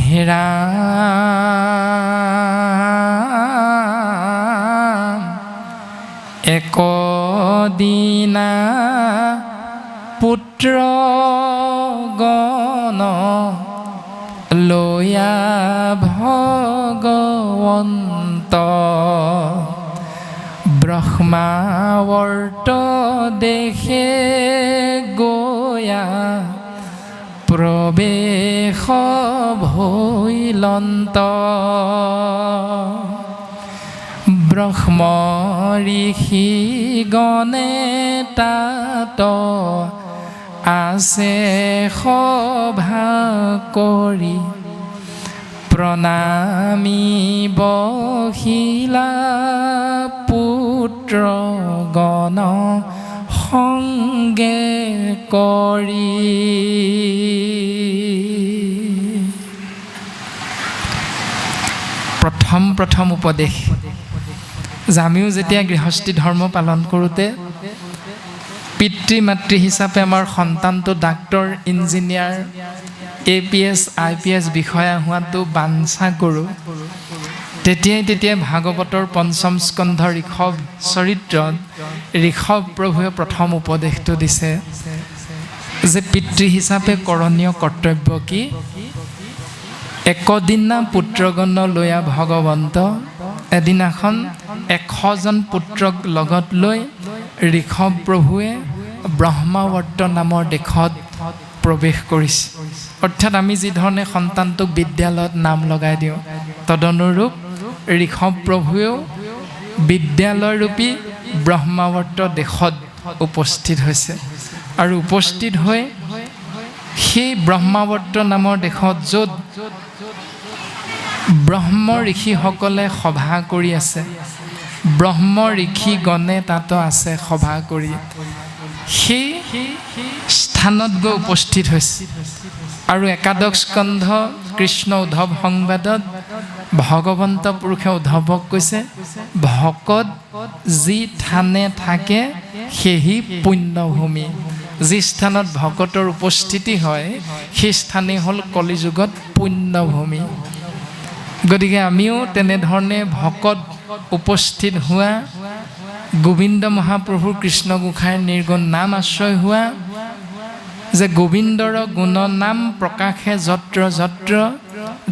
হেৰা একদিনা পুত্ৰ গণ লয়া ভগৱন্ত ব্ৰহ্মাৱৰ্ত দেশে গয়া প্ৰৱেশ ভৈলন্ত ব্ৰহ্ম ঋষি গণে তাত আছে সভা কৰি প্ৰণামী বহিলা পুত্ৰ গণ সংগে কৰি। প্ৰথম উপদেশ যে আমিও যেতিয়া গৃহস্থী ধৰ্ম পালন কৰোঁতে পিতৃ মাতৃ হিচাপে আমাৰ সন্তানটো ডাক্তৰ ইঞ্জিনিয়াৰ APS IPS বিষয়া হোৱাটো বাঞ্ছা কৰোঁ, তেতিয়াই ভাগৱতৰ পঞ্চম স্কন্ধ ঋষভ চৰিত্ৰত ঋষভ প্ৰভুৱে প্ৰথম উপদেশটো দিছে যে পিতৃ হিচাপে কৰণীয় কৰ্তব্য কি? একদিনা পুত্ৰগণ লয়া ভগৱন্ত, এদিনাখন 100জন পুত্ৰক লগত লৈ ঋষভ প্ৰভুৱে ব্ৰহ্মাৱৰ্ত নামৰ দেশত প্ৰৱেশ কৰিছে। অৰ্থাৎ আমি যি ধৰণে সন্তানটোক বিদ্যালয়ত নাম লগাই দিওঁ, তদনুৰূপ ঋষভ প্ৰভুৱেও বিদ্যালয়ৰূপী ব্ৰহ্মাৱৰ্ত দেশত উপস্থিত হৈছে আৰু উপস্থিত হৈ সেই ব্ৰহ্মাৱৰ্ত নামৰ দেশত য'ত ব্ৰহ্ম ঋষিসকলে সভা কৰি আছে, ব্ৰহ্ম ঋষিগণে তাতো আছে সভা কৰি, সেই স্থানত গৈ উপস্থিত হৈছে। আৰু একাদশ স্কন্ধ কৃষ্ণ উদ্ধৱ সংবাদত ভগৱন্ত পুৰুষে উদ্ধৱক কৈছে, ভকত যি থানে থাকে সেহি পুণ্যভূমি। যি স্থানত ভকতৰ উপস্থিতি হয় সেই স্থানেই হ'ল কলিযুগত পুণ্যভূমি। গতিকে আমিও তেনেধৰণে ভকত উপস্থিত হোৱা, গোবিন্দ মহাপ্ৰভুৰ কৃষ্ণ গোসাঁইৰ নিৰ্গুণ নাম আশ্ৰয় হোৱা, যে গোবিন্দৰ গুণ নাম প্ৰকাশে যত্ৰ যত্ৰ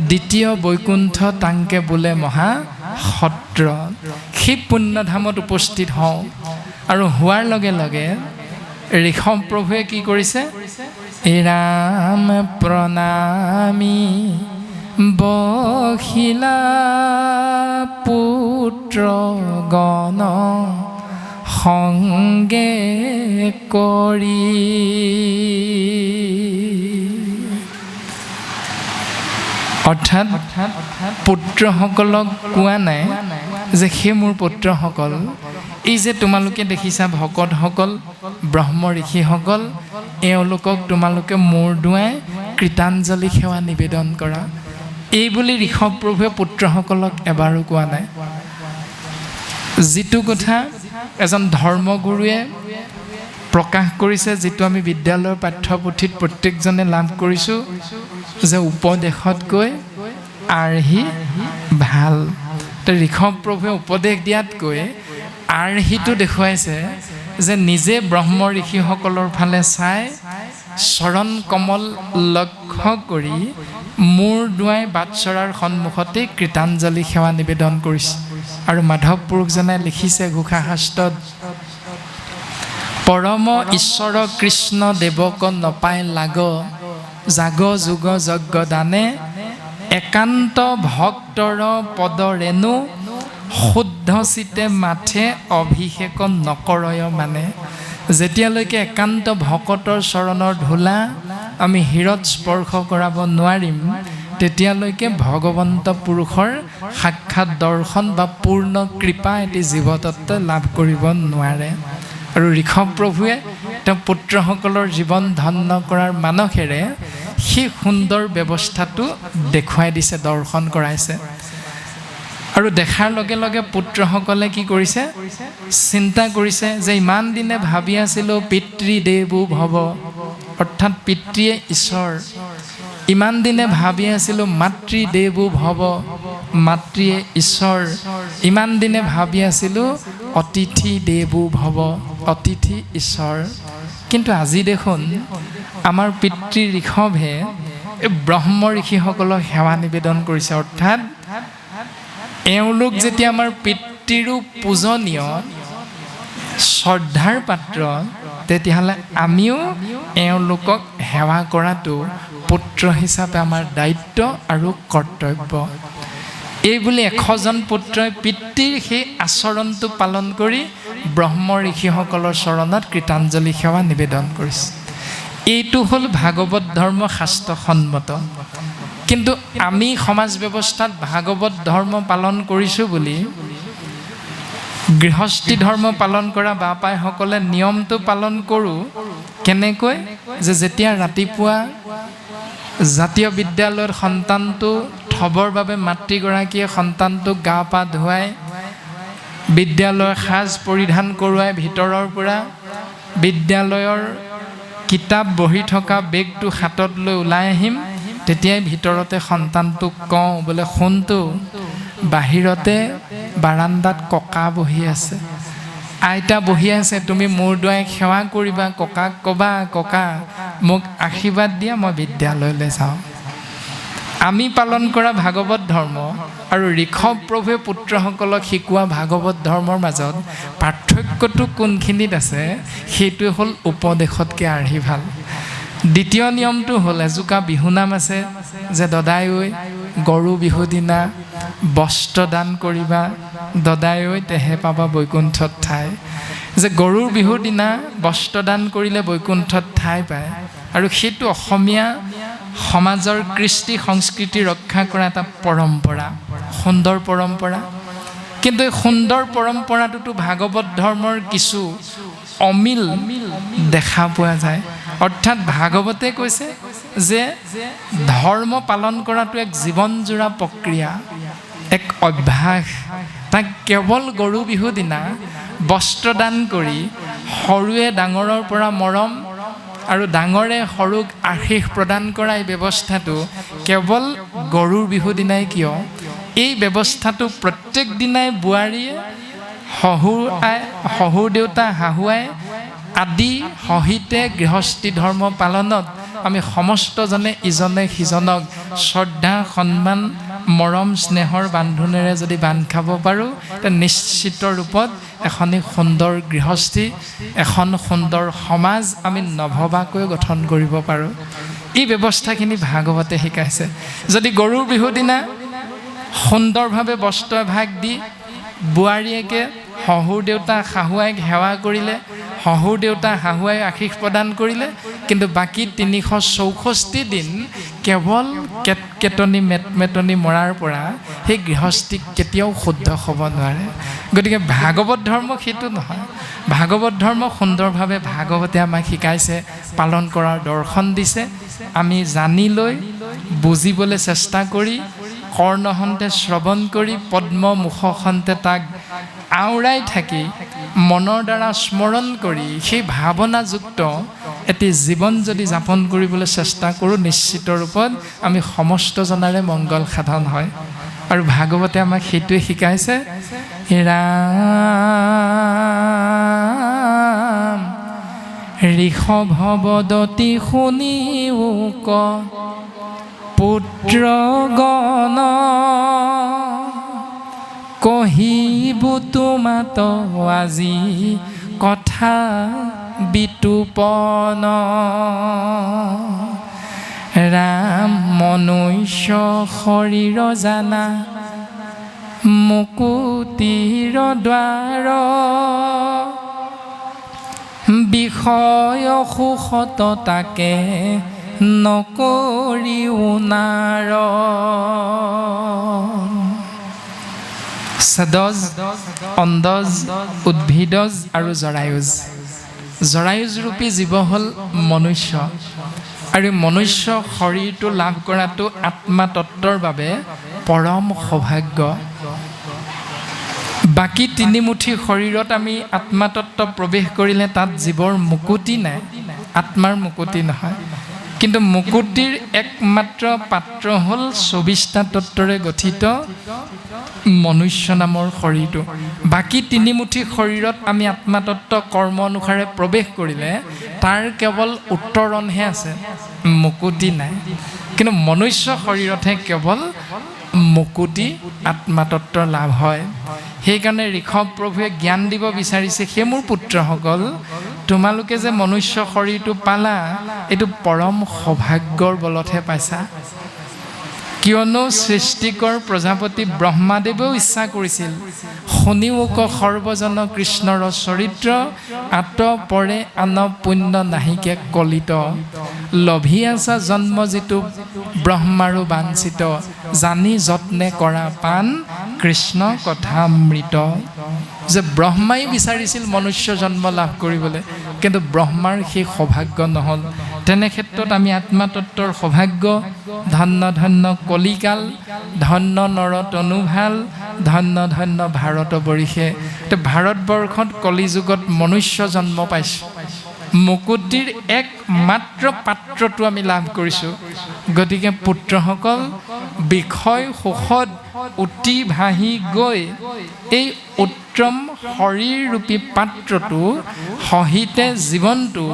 দ্বিতীয় বৈকুণ্ঠ তাংকে বোলে মহা সত্ৰ, সেই পুণ্যধামত উপস্থিত হওঁ। আৰু হোৱাৰ লগে লগে ঋষভ প্ৰভুৱে কি কৰিছে? ৰাম প্ৰণামী বহিলা পুত্ৰ গণ সংগে কৰি। অৰ্থাৎ পুত্ৰসকলক কোৱা নাই যে সেই মোৰ পুত্ৰসকল, এই যে তোমালোকে দেখিছা ভকতসকল, ব্ৰহ্ম ঋষিসকল, এওঁলোকক তোমালোকে মূৰ দুৱাই কৃতাঞ্জলি সেৱা নিবেদন কৰা, এই বুলি ঋষভ প্ৰভুৱে পুত্ৰসকলক এবাৰো কোৱা নাই। যিটো কথা এজন ধৰ্মগুৰুৱে প্ৰকাশ কৰিছে, যিটো আমি বিদ্যালয়ৰ পাঠ্যপুথিত প্ৰত্যেকজনে লাভ কৰিছোঁ, যে উপদেশতকৈ আৰ্হি ভাল। তো ঋষভ প্ৰভুৱে উপদেশ দিয়াতকৈ আৰ্হিটো দেখুৱাইছে যে নিজে ব্ৰহ্ম ঋষিসকলৰ ফালে চাই চৰণ কমল লক্ষ্য কৰি মূৰ দুৱাই বাটচৰাৰ সন্মুখতে কৃতাঞ্জলি সেৱা নিবেদন কৰিছে। আৰু মাধৱ পুৰুষজনাই লিখিছে ঘোষা শাস্ত্ৰত, পৰম ঈশ্বৰ কৃষ্ণ দেৱক নপাই লাগ, জাগ যোগ যজ্ঞ দানে, একান্ত ভক্তৰ পদ ৰেণু, শুদ্ধ চিতে মাথে অভিষেক নকৰয় মানে। যেতিয়ালৈকে একান্ত ভকতৰ চৰণৰ ধূলা আমি হীৰত স্পৰ্শ কৰাব নোৱাৰিম, তেতিয়ালৈকে ভগৱন্ত পুৰুষৰ সাক্ষাৎ দৰ্শন বা পূৰ্ণ কৃপা এটি জীৱতত্ত্বই লাভ কৰিব নোৱাৰে। আৰু ঋষভ প্ৰভুৱে তেওঁ পুত্ৰসকলৰ জীৱন ধন্য কৰাৰ মানসেৰে সেই সুন্দৰ ব্যৱস্থাটো দেখুৱাই দিছে, দৰ্শন কৰাইছে। আৰু দেখাৰ লগে লগে পুত্ৰসকলে কি কৰিছে? চিন্তা কৰিছে যে ইমান দিনে ভাবি আছিলোঁ পিতৃদেৱো ভৱ, অৰ্থাৎ পিতৃয়ে ঈশ্বৰ, ইমান দিনে ভাবি আছিলোঁ মাতৃ দেৱো ভৱ, মাতৃয়ে ঈশ্বৰ। ইমান দিনে ভাবি আছিলোঁ অতিথি দেৱো ভৱ, অতিথি ঈশ্বৰ। কিন্তু আজি দেখোন আমাৰ পিতৃ ঋষভে এই ব্ৰহ্ম ঋষিসকলক সেৱা নিবেদন কৰিছে। অৰ্থাৎ এওঁলোক যেতিয়া আমাৰ পিতৃৰো পূজনীয় শ্ৰদ্ধাৰ পাত্ৰ, তেতিয়াহ'লে আমিও এওঁলোকক সেৱা কৰাটো পুত্ৰ হিচাপে আমাৰ দায়িত্ব আৰু কৰ্তব্য। এইবুলি 100জন পুত্ৰই পিতৃৰ সেই আচৰণটো পালন কৰি ব্ৰহ্ম ঋষিসকলৰ চৰণত কৃতাঞ্জলি সেৱা নিবেদন কৰিছে। এইটো হ'ল ভাগৱত ধৰ্ম শাস্ত্ৰসন্মত। কিন্তু আমি সমাজ ব্যৱস্থাত ভাগৱত ধৰ্ম পালন কৰিছোঁ বুলি গৃহস্থী ধৰ্ম পালন কৰা বাপাইসকলে নিয়মটো পালন কৰোঁ। কেনেকৈ? যেতিয়া ৰাতিপুৱা জাতীয় বিদ্যালয়ৰ সন্তানটো থবৰ বাবে মাতৃগৰাকীয়ে সন্তানটোক গা পা ধুৱাই বিদ্যালয়ৰ সাজ পৰিধান কৰোৱাই ভিতৰৰ পৰা বিদ্যালয়ৰ কিতাপ বহি থকা বেগটো হাতত লৈ ওলাই আহিম, তেতিয়াই ভিতৰতে সন্তানটোক কওঁ, বোলে শুনটো, বাহিৰতে বাৰান্দাত ককা বহি আছে, আইতা বহি আছে, তুমি মূৰ দুৱাই সেৱা কৰিবা, ককাক ক'বা, ককা মোক আশীৰ্বাদ দিয়া, মই বিদ্যালয়লৈ যাওঁ। আমি পালন কৰা ভাগৱত ধৰ্ম আৰু ঋষভ প্ৰভুৱে পুত্ৰসকলক শিকোৱা ভাগৱত ধৰ্মৰ মাজত পাৰ্থক্যটো কোনখিনিত আছে? সেইটোৱে হ'ল উপদেশতকৈ আৰ্হি ভাল। দ্বিতীয় নিয়মটো হ'ল, এজোকা বিহুনাম আছে যে দদাই ঐ গৰু বিহু দিনা বস্ত্ৰ দান কৰিবা, দদাই ঐ তেহে পাবা বৈকুণ্ঠত ঠাই। যে গৰুৰ বিহুৰ দিনা বস্ত্ৰ দান কৰিলে বৈকুণ্ঠত ঠাই পায়। আৰু সেইটো অসমীয়া সমাজৰ কৃষ্টি সংস্কৃতি ৰক্ষা কৰা এটা পৰম্পৰা, সুন্দৰ পৰম্পৰা। কিন্তু এই সুন্দৰ পৰম্পৰাটোতো ভাগৱত ধৰ্মৰ কিছু অমিল দেখা পোৱা যায়। অৰ্থাৎ ভাগৱতে কৈছে যে ধৰ্ম পালন কৰাটো এক জীৱনজোৰা প্ৰক্ৰিয়া, এক অভ্যাস। তাক কেৱল গৰু বিহু দিনা বস্ত্ৰ দান কৰি সৰুৱে ডাঙৰৰ পৰা মৰম আৰু ডাঙৰে সৰুক আশীষ প্ৰদান কৰা এই ব্যৱস্থাটো কেৱল গৰুৰ বিহু দিনাই কিয়? এই ব্যৱস্থাটো প্ৰত্যেক দিনাই বোৱাৰীয়ে শহুৰ দেউতা শাহুৱাই আদি সহিতে গৃহস্থী ধৰ্ম পালনত আমি সমস্তজনে ইজনে সিজনক শ্ৰদ্ধা সন্মান মৰম স্নেহৰ বান্ধোনেৰে যদি বান্ধ খাব পাৰোঁ, তে নিশ্চিত ৰূপত এখনি সুন্দৰ গৃহস্থী, এখন সুন্দৰ সমাজ আমি নভবাকৈ গঠন কৰিব পাৰোঁ। এই ব্যৱস্থাখিনি ভাগৱতে শিকাইছে। যদি গৰুৰ বিহুৰ দিনা সুন্দৰভাৱে বস্ত্ৰ এভাগ দি বোৱাৰীয়েকে শহুৰ দেউতা শাহুৱাইক সেৱা কৰিলে, শহুৰ দেউতা শাহুৱাই আশীষ প্ৰদান কৰিলে, কিন্তু বাকী 364 দিন কেৱল কেটকেটনি মেটমেটনি মৰাৰ পৰা সেই গৃহস্থীক কেতিয়াও শুদ্ধ হ'ব নোৱাৰে। গতিকে ভাগৱত ধৰ্ম সেইটো নহয়। ভাগৱত ধৰ্ম সুন্দৰভাৱে ভাগৱতে আমাক শিকাইছে, পালন কৰাৰ দৰ্শন দিছে। আমি জানি লৈ বুজিবলৈ চেষ্টা কৰি কৰ্ণহন্তে শ্ৰৱণ কৰি পদ্ম মুখখন্তে তাক আওৰাই থাকি মনৰ দ্বাৰা স্মৰণ কৰি সেই ভাৱনাযুক্ত এটি জীৱন যদি যাপন কৰিবলৈ চেষ্টা কৰোঁ, নিশ্চিত ৰূপত আমি সমস্তজনাৰে মংগল সাধন হয়। আৰু ভাগৱতে আমাক সেইটোৱে শিকাইছে, ৰাম ঋষভৱদতি শুনিও ক পুত্ৰগণ, কহিবু তোমাত আজি কথা বিতুপন। ৰাম মনুষ্য শৰীৰ জানা মুকুতিৰ দ্বাৰ, বিষয় সুখত তাকে নকৰিও নাৰ। সদজ, অন্দজ, উদ্ভিদজ আৰু জৰায়ুজ। জৰায়ুজ ৰূপী জীৱ হ'ল মনুষ্য। আৰু মনুষ্য শৰীৰটো লাভ কৰাটো আত্মাতত্বৰ বাবে পৰম সৌভাগ্য। বাকী 3 মুঠি শৰীৰত আমি আত্মাতত্ব প্ৰৱেশ কৰিলে তাত জীৱৰ মুকুতি নাই, আত্মাৰ মুকুতি নহয়। কিন্তু মুকুতিৰ একমাত্ৰ পাত্ৰ হ'ল 24টা তত্ত্বৰে গঠিত মনুষ্য নামৰ শৰীৰটো। বাকী 3 মুঠি শৰীৰত আমি আত্মাতত্ত্ব কৰ্ম অনুসাৰে প্ৰৱেশ কৰিলে তাৰ কেৱল উত্তৰণহে আছে, মুকুতি নাই। কিন্তু মনুষ্য শৰীৰতহে কেৱল মুকুতি আত্মাতত্ত্বৰ লাভ হয়। সেইকাৰণে ঋষভ প্ৰভুৱে জ্ঞান দিব বিচাৰিছে, সেই মোৰ পুত্ৰসকল, তোমালোকে যে মনুষ্য শৰীৰটো পালা, এইটো পৰম সৌভাগ্যৰ বলতহে পাইছা। কিয়নো সৃষ্টিকৰ প্ৰজাপতি ব্ৰহ্মাদেৱেও ইচ্ছা কৰিছিল, শুনিও ক সৰ্বজন কৃষ্ণৰ চৰিত্ৰ, আত পৰে আন পুণ্য নাহিকে কলিত, লভি আছা জন্ম যিটো ব্ৰহ্মাৰো বাঞ্ছিত, জানি যত্নে কৰা পাণ কৃষ্ণ কথামৃত। যে ব্ৰহ্মাই বিচাৰিছিল মনুষ্য জন্ম লাভ কৰিবলৈ, কিন্তু ব্ৰহ্মাৰ সেই সৌভাগ্য নহ'ল। তেনে ক্ষেত্ৰত আমি আত্মাতত্ত্বৰ সৌভাগ্য, ধন্য ধন্য কলিকাল, ধন্য নৰতনু ভাল, ধন্য ধন্য ভাৰতবৰ্ষে। ভাৰতবৰ্ষত কলিযুগত মনুষ্য জন্ম পাইছোঁ, মুকুতিৰ একমাত্ৰ পাত্ৰটো আমি লাভ কৰিছোঁ। গতিকে পুত্ৰসকল, বিষয় সুখত উটি ভাহি গৈ এই উত্তম শৰীৰৰূপী পাত্ৰটো সহিতে জীৱনটো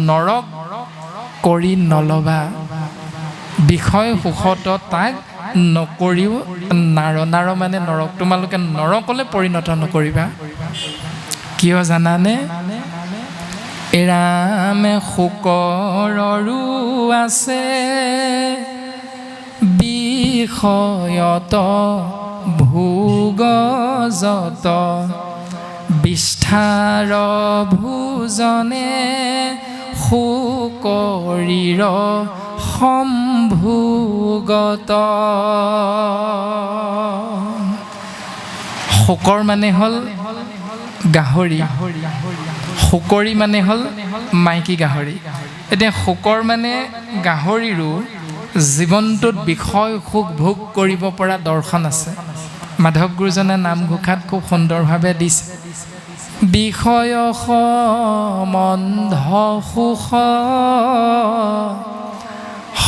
নৰক কৰি নলবা। বিষয় সুখত তাক নকৰিও নাৰ মানে নৰক, তোমালোকে নৰকলৈ পৰিণত নকৰিবা। কিয় জানানে? এৰামে শুকৰৰো আছে বিষয়ত ভোগজত, বিস্থাৰ ভোজনে শুকৰীৰ সম্ভোগত। শুকৰ মানে হ'ল গাহৰি, শুকৰী মানে হ'ল মাইকী গাহৰি। এতিয়া শুকৰ মানে গাহৰিৰো জীৱনটোত বিষয় সুখ ভোগ কৰিব পৰা দৰ্শন আছে। মাধৱ গুৰুজনে নামঘোষাত খুব সুন্দৰভাৱে দিছে, বিষয় সম্বন্ধ সুখ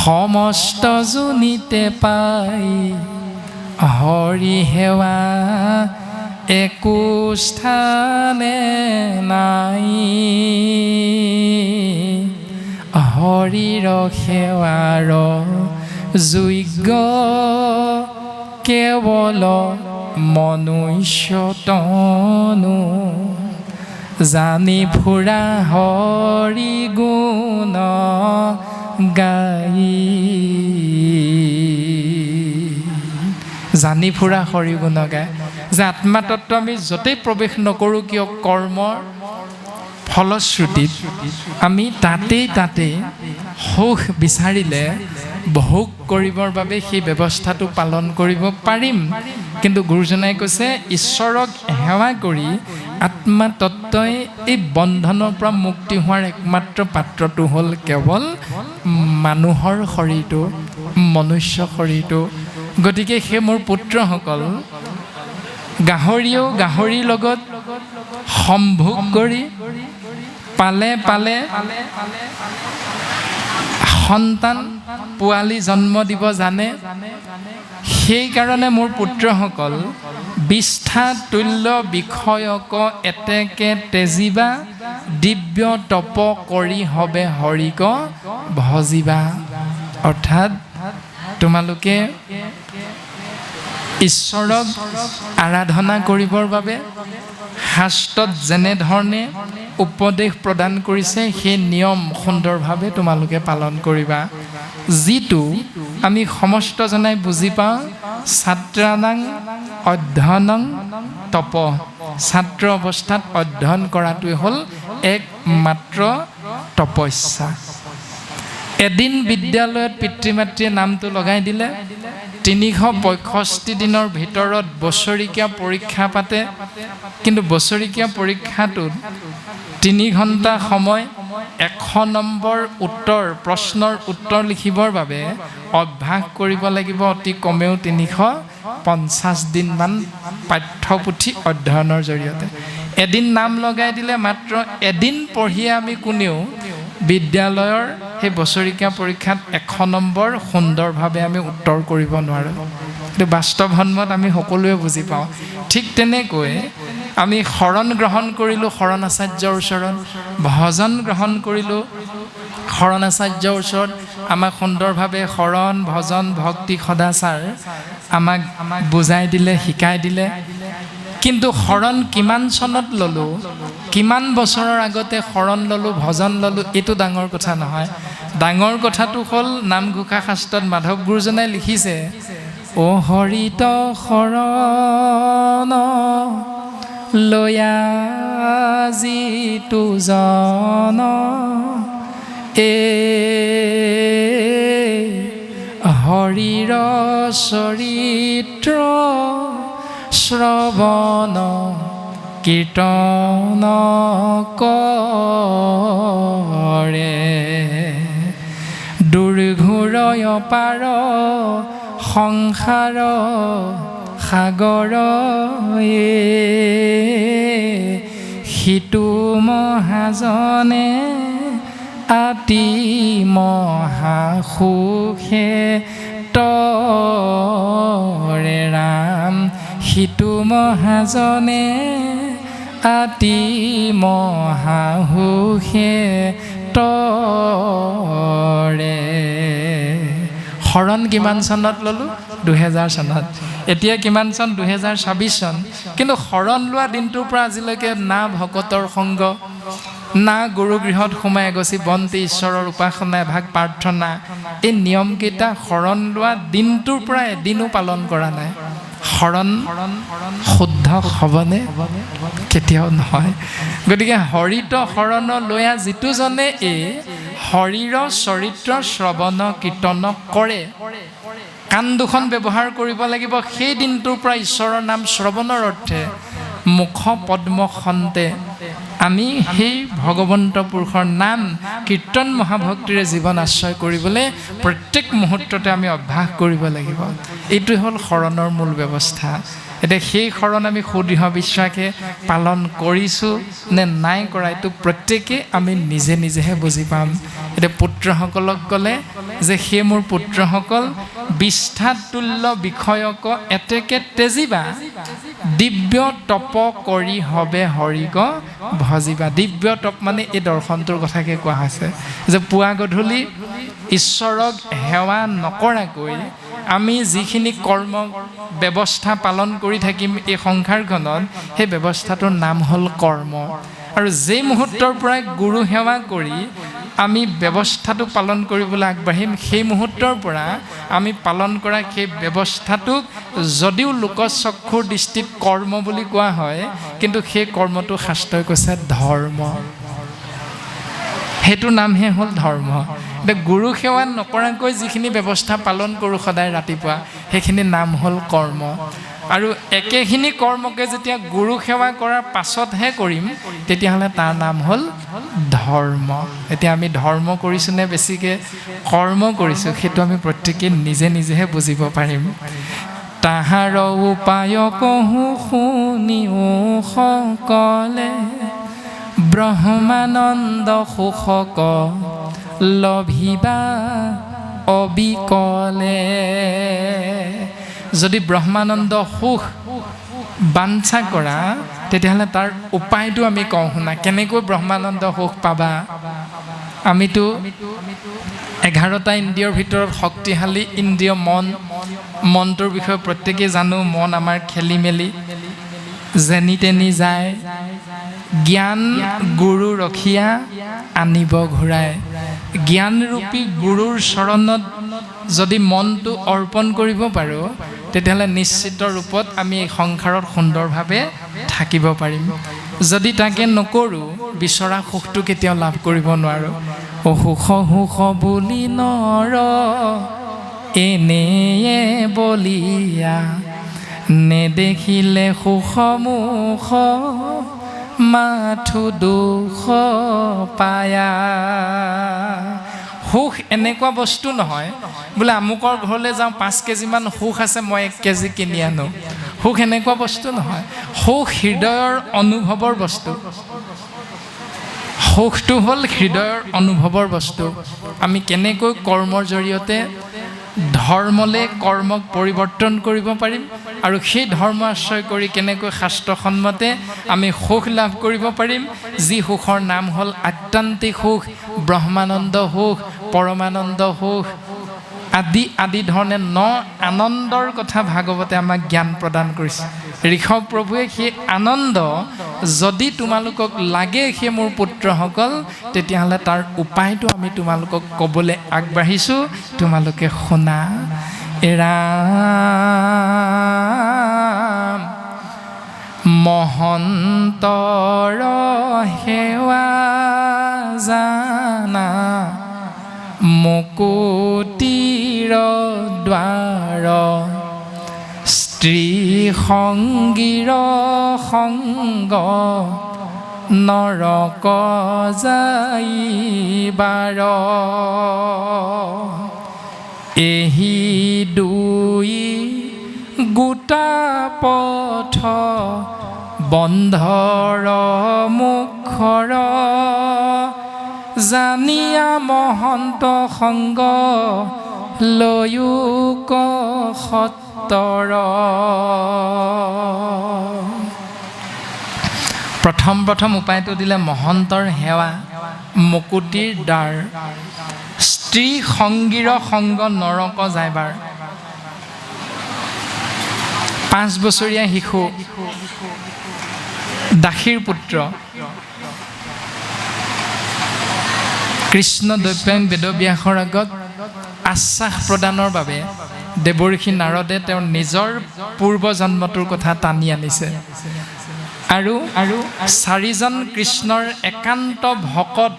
সমস্ত জুনিতে পাই, হৰি সেৱা একো স্থানে নাই, হৰিৰ সেৱাৰ যোগ্য কেৱল মনুষ্য তনু, জানি ফুৰা হৰি গুণ গাই। জানি ফুৰা হৰি গুণ গায়। যে আত্মাতত্ত্ব আমি য'তেই প্ৰৱেশ নকৰোঁ কিয়, কৰ্মৰ ফলশ্ৰুতিত আমি তাতেই সুখ বিচাৰিলে ভোগ কৰিবৰ বাবে সেই ব্যৱস্থাটো পালন কৰিব পাৰিম। কিন্তু গুৰুজনাই কৈছে, ঈশ্বৰক সেৱা কৰি আত্মাতত্ত্বই এই বন্ধনৰ পৰা মুক্তি হোৱাৰ একমাত্ৰ পাত্ৰটো হ'ল কেৱল মানুহৰ শৰীৰটো, মনুষ্য শৰীৰটো। গতিকে সেই মোৰ পুত্ৰসকল, গাহৰিয়েও গাহৰিৰ লগত সম্ভোগ কৰি পালে সন্তান পোৱালি জন্ম দিব জানে। সেইকাৰণে মোৰ পুত্ৰসকল, বিষ্ঠা তুল্য বিষয়ক এতেকে তেজিবা, দিব্য তপ কৰি হবে হৰিক ভজিবা। অৰ্থাৎ তোমালোকে ঈশ্বৰক আৰাধনা কৰিবৰ বাবে শাস্ত্ৰত যেনেধৰণে উপদেশ প্ৰদান কৰিছে, সেই নিয়ম সুন্দৰভাৱে তোমালোকে পালন কৰিবা। যিটো আমি সমস্তজনাই বুজি পাওঁ, ছাত্ৰানাং অধ্যয়নং তপ, ছাত্ৰ অৱস্থাত অধ্যয়ন কৰাটোৱে হ'ল একমাত্ৰ তপস্যা। এদিন বিদ্যালয়ত পিতৃ মাতৃয়ে নামটো লগাই দিলে, 365 দিনৰ ভিতৰত বছৰেকীয়া পৰীক্ষা পাতে। কিন্তু বছৰেকীয়া পৰীক্ষাটোত 3 ঘণ্টা সময় 100 নম্বৰ প্ৰশ্নৰ উত্তৰ লিখিবৰ বাবে অভ্যাস কৰিব লাগিব অতি কমেও 350 দিনমান পাঠ্যপুথি অধ্যয়নৰ জৰিয়তে। এদিন নাম লগাই দিলে, মাত্ৰ এদিন পঢ়িয়ে আমি কোনেও বিদ্যালয়ৰ সেই বছৰিকীয়া পৰীক্ষাত 100 নম্বৰ সুন্দৰভাৱে আমি উত্তৰ কৰিব নোৱাৰোঁ। কিন্তু বাস্তৱসন্মত আমি সকলোৱে বুজি পাওঁ। ঠিক তেনেকৈ আমি শৰণ গ্ৰহণ কৰিলোঁ শৰণ আচাৰ্যৰ ওচৰত, ভজন গ্ৰহণ কৰিলোঁ শৰণ আচাৰ্যৰ ওচৰত, আমাক সুন্দৰভাৱে শৰণ ভজন ভক্তি সদাচাৰ আমাক বুজাই দিলে, শিকাই দিলে। কিন্তু শৰণ কিমান চনত ল'লোঁ, কিমান বছৰৰ আগতে শৰণ ল'লোঁ, ভজন ল'লোঁ, এইটো ডাঙৰ কথা নহয়। ডাঙৰ কথাটো হ'ল নামঘোষা শাস্ত্ৰত মাধৱ গুৰুজনাই লিখিছে, অ হৰিত শৰণ লয়া যিটো জন এ হৰিৰ চৰিত্ৰ শ্ৰৱণ কীৰ্তন কৰে দুৰ্ঘোৰ পাৰ সংসাৰ সাগৰ সিটো মহাজনে আতি মহাসুখে তৰে ৰাম সিটো মহাজনে আতি মহাসুখে তৰে। শৰণ কিমান চনত ল'লোঁ? 2000 চনত। এতিয়া কিমান চন? 2026 চন। কিন্তু শৰণ লোৱা দিনটোৰ পৰা আজিলৈকে না ভকতৰ সংগ, না গুৰুগৃহত সোমাই এগছি বন্তি, ঈশ্বৰৰ উপাসনা, এভাগ প্ৰাৰ্থনা, এই নিয়মকেইটা শৰণ লোৱা দিনটোৰ পৰা এদিনো পালন কৰা নাই। শৰণ শুদ্ধ হ'বনে? কেতিয়াও নহয়। গতিকে হৰিত শৰণ লৈয়া যিটো জনে এই শৰীৰৰ চৰিত্ৰ শ্ৰৱণ কীৰ্তন কৰে, কাণ দুখন ব্যৱহাৰ কৰিব লাগিব সেই দিনটোৰ পৰা ঈশ্বৰৰ নাম শ্ৰৱণৰ অৰ্থে মুখ পদ্ম খন্তে আমি সেই ভগৱন্ত পুৰুষৰ নাম কীৰ্তন মহাভক্তিৰে জীৱন আশ্ৰয় কৰিবলৈ প্ৰত্যেক মুহূৰ্ততে আমি অভ্যাস কৰিব লাগিব। এইটোৱে হ'ল শৰণৰ মূল ব্যৱস্থা। এতিয়া সেই শৰণ আমি সুদৃঢ় বিশ্বাসে পালন কৰিছোঁ নে নাই কৰা, এইটো প্ৰত্যেকেই আমি নিজে নিজেহে বুজি পাম। এতিয়া পুত্ৰসকলক ক'লে যে সেই মোৰ পুত্ৰসকল বিষ্ঠাতুল্য বিষয়ক এতেকে তেজিবা দিব্য তপ কৰি হবে হৰিক ভজিবা। দিব্য তপ মানে এই দৰ্শনটোৰ কথাকে কোৱা হৈছে যে পুৱা গধূলি ঈশ্বৰক সেৱা নকৰাকৈ আমি যিখিনি কৰ্ম ব্যৱস্থা পালন কৰি থাকিম এই সংসাৰখনত, সেই ব্যৱস্থাটোৰ নাম হ'ল কৰ্ম। আৰু যেই মুহূৰ্তৰ পৰাই গুৰু সেৱা কৰি আমি ব্যৱস্থাটো পালন কৰিবলৈ আগবাঢ়িম, সেই মুহূৰ্তৰ পৰা আমি পালন কৰা সেই ব্যৱস্থাটোক যদিও লোকচক্ষুৰ দৃষ্টিত কৰ্ম বুলি কোৱা হয়, কিন্তু সেই কৰ্মটো শাস্ত্ৰই কৈছে ধৰ্ম। সেইটো নামহে হ'ল ধৰ্ম। এতিয়া গুৰু সেৱা নকৰাকৈ যিখিনি ব্যৱস্থা পালন কৰোঁ সদায় ৰাতিপুৱা, সেইখিনি নাম হ'ল কৰ্ম। আৰু একেখিনি কৰ্মকে যেতিয়া গুৰু সেৱা কৰাৰ পাছতহে কৰিম, তেতিয়াহ'লে তাৰ নাম হ'ল ধৰ্ম। এতিয়া আমি ধৰ্ম কৰিছোঁ নে বেছিকৈ কৰ্ম কৰিছোঁ, সেইটো আমি প্ৰত্যেকেই নিজে নিজেহে বুজিব পাৰিম। তাহাৰ উপায় কহো শুনিও সকলে ব্ৰহ্মানন্দ সুখক লভিবা অবিকলে। যদি ব্ৰহ্মানন্দ সুখ বাঞ্ছা কৰা, তেতিয়াহ'লে তাৰ উপায়টো আমি কওঁ শুনা। কেনেকৈ ব্ৰহ্মানন্দ সুখ পাবা? আমিতো 11টা ইন্দ্ৰিয়ৰ ভিতৰত শক্তিশালী ইন্দ্ৰিয় মনটোৰ বিষয়ে প্ৰত্যেকেই জানো। মন আমাৰ খেলি মেলি যেনি তেনি যায়, জ্ঞান গুৰু ৰখীয়া আনিব ঘূৰাই। জ্ঞানৰূপী গুৰুৰ চৰণত যদি মনটো অৰ্পণ কৰিব পাৰোঁ, তেতিয়াহ'লে নিশ্চিত ৰূপত আমি এই সংসাৰত সুন্দৰভাৱে থাকিব পাৰিম। যদি তাকে নকৰোঁ, বিচৰা সুখটো কেতিয়াও লাভ কৰিব নোৱাৰোঁ। অসুখ সুখ বুলি নৰ এনেয়ে বলিয়া, নেদেখিলে সুখমুখ মাথো দুখ পায়া। সুখ এনেকুৱা বস্তু নহয় বোলে আমুকৰ ঘৰলৈ যাওঁ 5 কেজিমান সুখ আছে, মই 1 কেজি কিনি আনো। সুখ এনেকুৱা বস্তু নহয়। সুখ হৃদয়ৰ অনুভৱৰ বস্তু। সুখটো হ'ল হৃদয়ৰ অনুভৱৰ বস্তু। আমি কেনেকৈ কৰ্মৰ জৰিয়তে ধৰ্মলৈ কৰ্মক পৰিৱৰ্তন কৰিব পাৰিম আৰু সেই ধৰ্ম আশ্ৰয় কৰি কেনেকৈ শাস্ত্ৰসন্মতে আমি সুখ লাভ কৰিব পাৰিম, যি সুখৰ নাম হ'ল আত্যান্তিক সুখ, ব্ৰহ্মানন্দ সুখ, পৰমানন্দ সুখ আদি ধৰণে আনন্দৰ কথা ভাগৱতে আমাক জ্ঞান প্ৰদান কৰিছে। ঋষভ প্ৰভুৱে সেই আনন্দ যদি তোমালোকক লাগে সেই মোৰ পুত্ৰসকল, তেতিয়াহ'লে তাৰ উপায়টো আমি তোমালোকক ক'বলৈ আগবাঢ়িছোঁ, তোমালোকে শুনা। ৰাম মহন্তৰ সেৱা জানা, মুকুতিৰ দ্বাৰ, স্ত্ৰী সংগীৰ সংগ, নৰক যাইবাৰ, এহি দুই গোটা পথ, বন্ধৰ মুখৰ, জানিয়া মহন্ত সংগ, লয়ুক সত্তৰ। প্ৰথম উপায়টো দিলে মহন্তৰ সেৱা, মুকুতিৰ দ্বাৰ, স্ত্ৰী সংগীৰ সংগ, নৰক যাইবাৰ। 5 বছৰীয়া শিশু, দাসীৰ পুত্ৰ, কৃষ্ণ দৈপায়ন বেদব্যাসৰ আগত আশ্বাস প্ৰদানৰ বাবে দেৱৰ্ষি নাৰদে তেওঁৰ নিজৰ পূৰ্বজন্মটোৰ কথা টানি আনিছে আৰু 4জন কৃষ্ণৰ একান্ত ভকত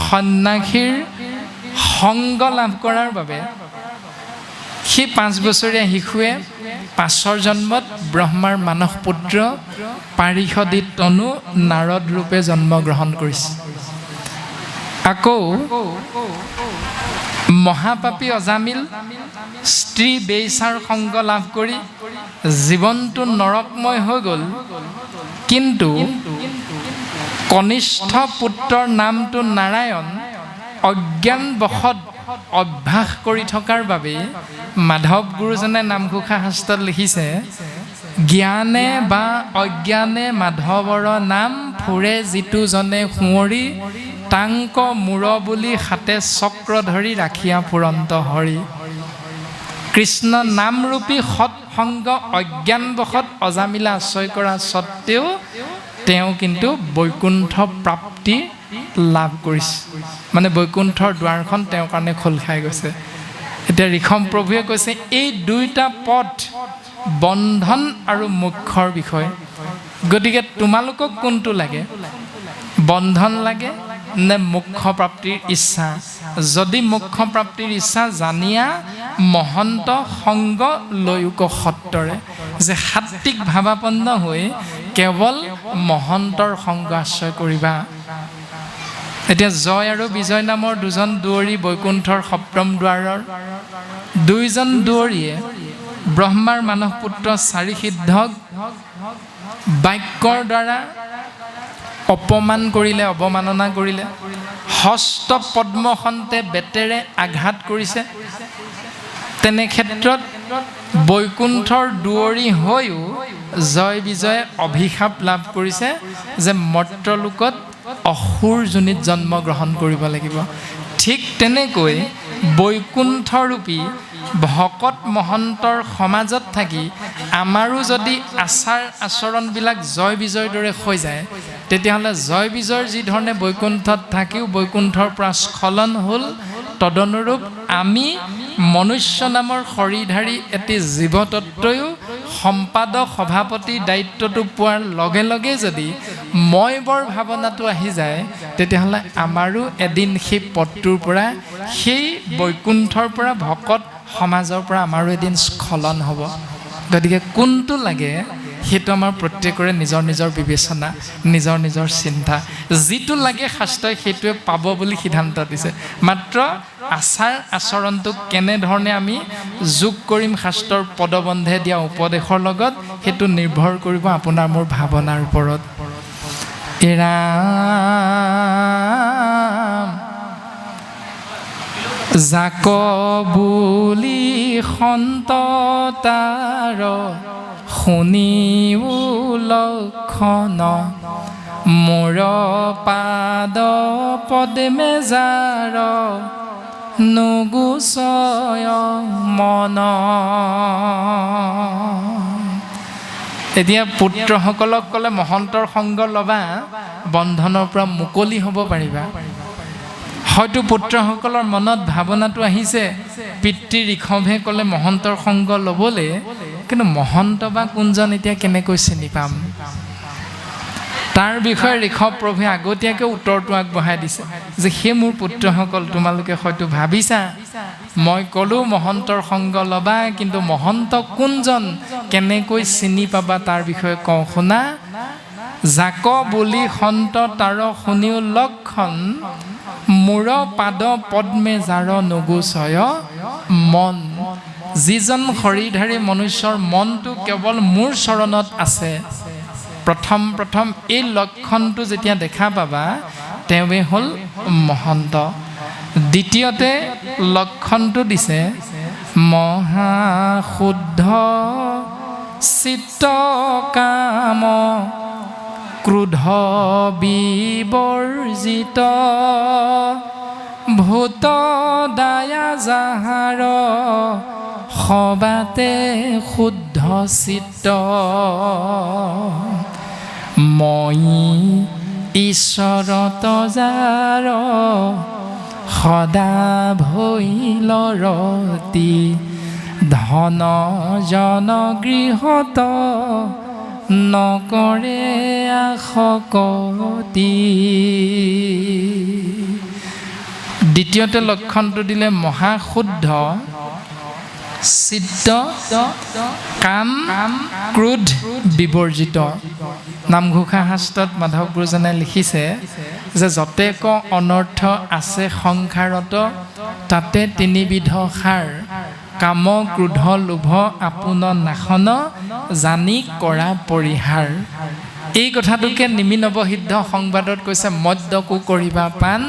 সন্ন্যাসীৰ সংগ লাভ কৰাৰ বাবে সেই 5 বছৰীয়া শিশুৱে 5ৰ জন্মত ব্ৰহ্মাৰ মানস পুত্ৰ পাৰিষদী তনু নাৰদ ৰূপে জন্মগ্ৰহণ কৰিছে। আকৌ মহাপাপী অজামিল স্ত্ৰী বেইচাৰ সংগ লাভ কৰি জীৱনটো নৰকময় হৈ গ'ল, কিন্তু কনিষ্ঠ পুত্ৰৰ নামটো নাৰায়ণ অজ্ঞানবশত অভ্যাস কৰি থকাৰ বাবে মাধৱ গুৰুজনে নামঘোষা শাস্ত্ৰত লিখিছে, জ্ঞানে বা অজ্ঞানে মাধৱৰ নাম ফুৰে যিটো জনে সুঁৱৰি, টাংক মূৰ বুলি হাতে চক্ৰ ধৰি ৰাখিয়া ফুৰন্ত হৰি। কৃষ্ণ নামৰূপী সৎসংগ অজ্ঞানবশত অজামিলা আশ্ৰয় কৰা স্বত্তেও তেওঁ কিন্তু বৈকুণ্ঠ প্ৰাপ্তি লাভ কৰিছে, মানে বৈকুণ্ঠৰ দুৱাৰখন তেওঁৰ কাৰণে খোল খাই গৈছে। এতিয়া ঋষভ প্ৰভুৱে কৈছে এই দুইটা পথ বন্ধন আৰু মোক্ষৰ বিষয়, গতিকে তোমালোকক কোনটো লাগে, বন্ধন লাগে নে মোক্ষ প্ৰাপ্তিৰ ইচ্ছা? যদি মোক্ষ প্ৰাপ্তিৰ ইচ্ছা, জানিয়া মহন্ত সংগ লয়ুক সত্তৰে, যে সাত্বিক ভাৱাপন্ন হৈ কেৱল মহন্তৰ সংগ আশ্ৰয় কৰিবা। এতিয়া জয় আৰু বিজয় নামৰ 2জন দুৱৰী বৈকুণ্ঠৰ 7ম দুৱাৰৰ 2জন দুৱৰীয়ে ব্ৰহ্মাৰ মানস পুত্ৰ 4 সিদ্ধক বাক্যৰ দ্বাৰা অপমান কৰিলে, অৱমাননা কৰিলে, হস্ত পদ্মখন্তে বেতেৰে আঘাত কৰিছে। তেনে ক্ষেত্ৰত বৈকুণ্ঠৰ দুৱৰী হৈও জয় বিজয়ে অভিশাপ লাভ কৰিছে যে মৰ্ত্যলোকত অসুৰ যোনিত জন্মগ্ৰহণ কৰিব লাগিব। ঠিক তেনেকৈ বৈকুণ্ঠৰূপী ভকত মহন্তৰ সমাজত থাকি আমাৰো যদি আচাৰ আচৰণবিলাক জয় বিজয়ৰ দৰে হৈ যায়, তেতিয়াহ'লে জয় বিজয়ৰ যি ধৰণে বৈকুণ্ঠত থাকিও বৈকুণ্ঠৰ পৰা স্খলন হ'ল, তদনুৰূপ আমি মনুষ্য নামৰ শৰীৰধাৰী এটি জীৱতত্বয়ো সম্পাদক সভাপতি দায়িত্বটো পোৱাৰ লগে লগে যদি মই বৰ ভাৱনাটো আহি যায়, তেতিয়াহ'লে আমাৰো এদিন সেই পদটোৰ পৰা, সেই বৈকুণ্ঠৰ পৰা, ভকত সমাজৰ পৰা আমাৰো এদিন স্খলন হ'ব। গতিকে কোনটো লাগে সেইটো আমাৰ প্ৰত্যেকৰে নিজৰ নিজৰ বিবেচনা, নিজৰ নিজৰ চিন্তা। যিটো লাগে শাস্ত্ৰই সেইটোৱে পাব বুলি সিদ্ধান্ত দিছে, মাত্ৰ আচাৰ আচৰণটোক কেনেধৰণে আমি যোগ কৰিম শাস্ত্ৰৰ পদবন্ধে দিয়া উপদেশৰ লগত, সেইটো নিৰ্ভৰ কৰিব আপোনাৰ মোৰ ভাৱনাৰ ওপৰত। ৰাম যাক বুলি সন্ত তাৰ শুনিও লক্ষণ মোৰ পাদ পদ্মে যাৰ নুগুচয় মন। এতিয়া পুত্ৰসকলক ক'লে মহন্তৰ সংগ ল'বা, বন্ধনৰ পৰা মুকলি হ'ব পাৰিবা। হয়তো পুত্ৰসকলৰ মনত ভাৱনাটো আহিছে পিতৃ ঋষভে ক'লে মহন্তৰ সংগ ল'বলৈ, কিন্তু মহন্ত বা কোনজন এতিয়া কেনেকৈ চিনি পাম? তাৰ বিষয়ে ঋষভ প্ৰভুৱে আগতীয়াকৈ উত্তৰটো আগবঢ়াই দিছে যে সেই মোৰ পুত্ৰসকল, তোমালোকে হয়তো ভাবিছা মই ক'লোঁ মহন্তৰ সংগ ল'বা, কিন্তু মহন্ত কোনজন কেনেকৈ চিনি পাবা তাৰ বিষয়ে কওঁ শুনা। যাক বুলি সন্ত তাৰ শুনিও লক্ষণ মোৰ পাদ পদ্মে যাৰ নুগুচয় মন। যিজন শৰীৰধাৰী মনুষ্যৰ মনটো কেৱল মোৰ চৰণত আছে, প্ৰথম এই লক্ষণটো যেতিয়া দেখা পাবা তেওঁৱে হ'ল মহন্ত। দ্বিতীয়তে লক্ষণটো দিছে মহাশুদ্ধ চিত্ত কাম ক্ৰোধ বিবৰ্জিত ভূত দায়া যাহাৰ সবাতে শুদ্ধ চিত্ত। মই ঈশ্বৰত যাৰ সদা ভৈল ৰতি ধন জন গৃহত নকৰে আশকতি। দ্বিতীয়তে লক্ষণটো দিলে মহাশুদ্ধ চিত্ত কাম ক্ৰোধ বিবৰ্জিত। নামঘোষা শাস্ত্ৰত মাধৱ গুৰুজনে লিখিছে যে যতেক অনৰ্থ আছে সংসাৰত তাতে তিনিবিধ সাৰ, কাম ক্ৰোধ লোভ আপোন নাশন জানি কৰা পৰিহাৰ। এই কথাটোকে নিমি নৱসিদ্ধ সংবাদত কৈছে মদ্যকো কৰিবা পাণ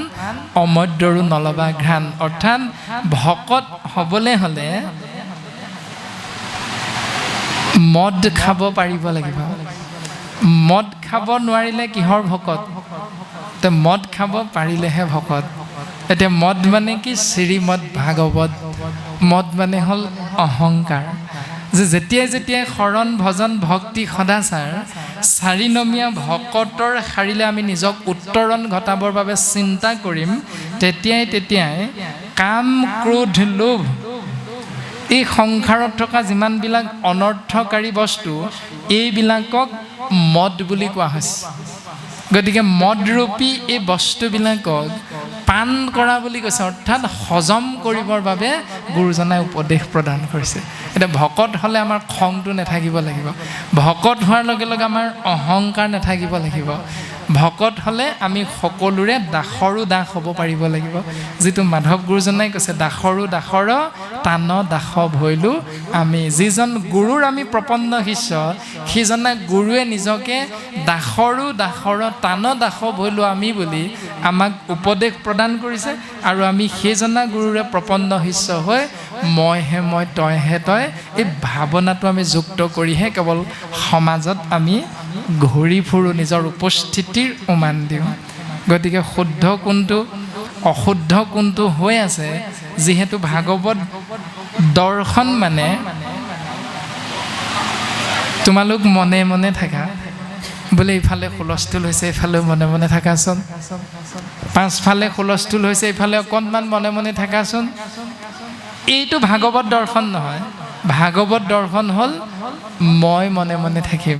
অমদ্যৰো নলবা ঘ্ৰাণ। অৰ্থাৎ ভকত হ'বলৈ হ'লে মদ খাব পাৰিব লাগিব। মদ খাব নোৱাৰিলে কিহৰ ভকত? তো মদ খাব পাৰিলেহে ভকত। এতিয়া মদ মানে কি? শ্ৰীমদ ভাগৱত। মদ মানে হ'ল অহংকাৰ। যে যেতিয়াই শৰণ ভজন ভক্তি সদাচাৰ চাৰিনমীয়া ভকতৰ শাৰীলে আমি নিজক উত্তৰণ ঘটাবৰ বাবে চিন্তা কৰিম, তেতিয়াই কাম ক্ৰোধ লোভ এই সংসাৰত থকা যিমানবিলাক অনৰ্থকাৰী বস্তু এইবিলাকক মদ বুলি কোৱা হৈছে। গতিকে মদৰূপী এই বস্তুবিলাকক পান কৰা বুলি কৈছে, অৰ্থাৎ হজম কৰিবৰ বাবে গুৰুজনাই উপদেশ প্ৰদান কৰিছে। এতিয়া ভকত হ'লে আমাৰ খংটো নাথাকিব লাগিব, ভকত হোৱাৰ লগে লগে আমাৰ অহংকাৰ নাথাকিব লাগিব, ভকত হ'লে আমি সকলোৰে দাসৰো দাস হ'ব পাৰিব লাগিব। যিটো মাধৱ গুৰুজনাই কৈছে দাসৰো দাসৰ টান দাস ভৈলো আমি। যিজন গুৰুৰ আমি প্ৰপন্ন শিষ্য, সিজনা গুৰুৱে নিজকে দাসৰো দাসৰ টান দাস ভৈলো আমি বুলি আমাক উপদেশ প্ৰদান কৰিছে। আৰু আমি সেইজনা গুৰুৰে প্ৰপন্ন শিষ্য হৈ মইহে মই তইহে তই এই ভাৱনাটো আমি যুক্ত কৰিহে কেৱল সমাজত আমি ঘূৰি ফুৰোঁ, নিজৰ উপস্থিতিৰ উমান দিওঁ। গতিকে শুদ্ধ কোনটো অশুদ্ধ কোনটো হৈ আছে, যিহেতু ভাগৱত দৰ্শন মানে তোমালোক মনে মনে থাকা, বোলে ইফালে হুলস্থুল হৈছে এইফালেও মনে মনে থাকাচোন, পাঁচফালে হুলস্থুল হৈছে এইফালে অকণমান মনে মনে থাকাচোন। এইটো ভাগৱত দৰ্শন নহয়। ভাগৱত দৰ্শন হ'ল মই মনে মনে থাকিম।